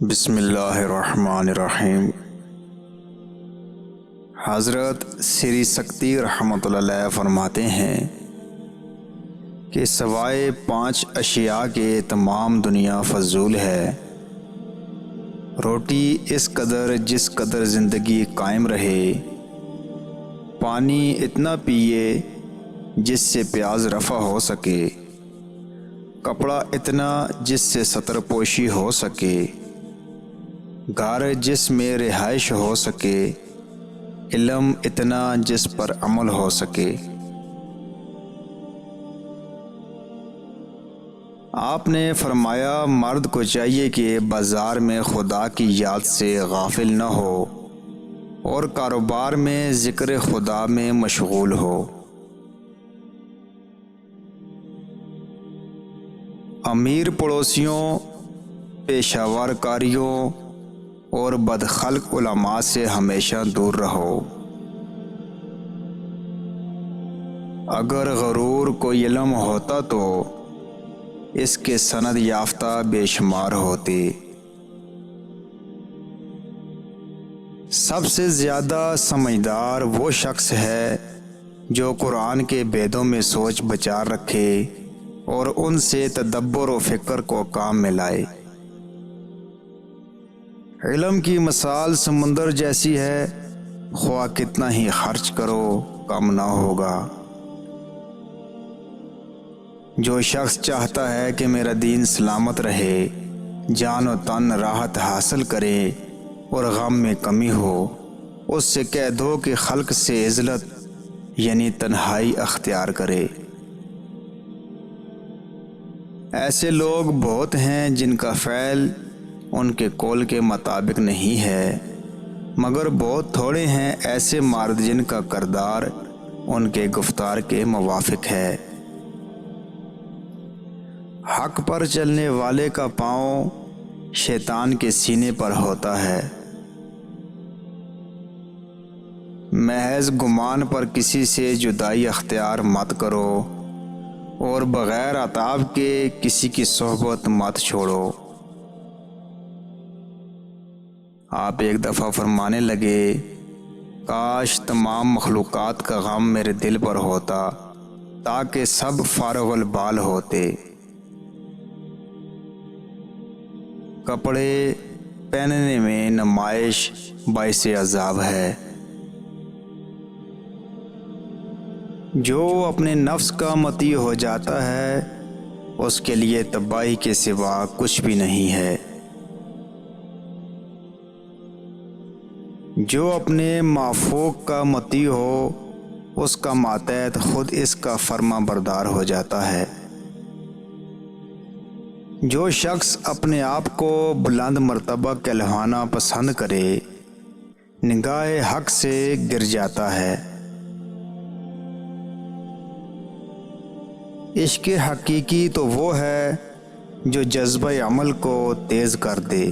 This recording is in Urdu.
بسم اللہ الرحمن الرحیم۔ حضرت سری سکتی رحمۃ اللہ علیہ فرماتے ہیں کہ سوائے 5 اشیاء کے تمام دنیا فضول ہے۔ روٹی اس قدر جس قدر زندگی قائم رہے، پانی اتنا پیے جس سے پیاس رفع ہو سکے، کپڑا اتنا جس سے ستر پوشی ہو سکے، گھر جس میں رہائش ہو سکے، علم اتنا جس پر عمل ہو سکے۔ آپ نے فرمایا مرد کو چاہیے کہ بازار میں خدا کی یاد سے غافل نہ ہو اور کاروبار میں ذکر خدا میں مشغول ہو۔ امیر پڑوسیوں، پیشہ ور کاریوں اور بدخلق علماء سے ہمیشہ دور رہو۔ اگر غرور کو علم ہوتا تو اس کے سند یافتہ بے شمار ہوتے۔ سب سے زیادہ سمجھدار وہ شخص ہے جو قرآن کے بیدوں میں سوچ بچار رکھے اور ان سے تدبر و فکر کو کام میں لائے۔ علم کی مثال سمندر جیسی ہے، خواہ کتنا ہی خرچ کرو کم نہ ہوگا۔ جو شخص چاہتا ہے کہ میرا دین سلامت رہے، جان و تن راحت حاصل کرے اور غم میں کمی ہو، اس سے کہہ دو کہ خلق سے عزلت یعنی تنہائی اختیار کرے۔ ایسے لوگ بہت ہیں جن کا فعل ان کے قول کے مطابق نہیں ہے، مگر بہت تھوڑے ہیں ایسے مرد جن کا کردار ان کے گفتار کے موافق ہے۔ حق پر چلنے والے کا پاؤں شیطان کے سینے پر ہوتا ہے۔ محض گمان پر کسی سے جدائی اختیار مت کرو اور بغیر عتاب کے کسی کی صحبت مت چھوڑو۔ آپ ایک دفعہ فرمانے لگے، کاش تمام مخلوقات کا غم میرے دل پر ہوتا تاکہ سب فارغ البال ہوتے۔ کپڑے پہننے میں نمائش باعث عذاب ہے۔ جو اپنے نفس کا مطیع ہو جاتا ہے اس کے لیے تباہی کے سوا کچھ بھی نہیں ہے۔ جو اپنے مافوق کا مطیع ہو اس کا ماتحت خود اس کا فرما بردار ہو جاتا ہے۔ جو شخص اپنے آپ کو بلند مرتبہ کہلوانا پسند کرے نگاہ حق سے گر جاتا ہے۔ عشق حقیقی تو وہ ہے جو جذبہ عمل کو تیز کر دے۔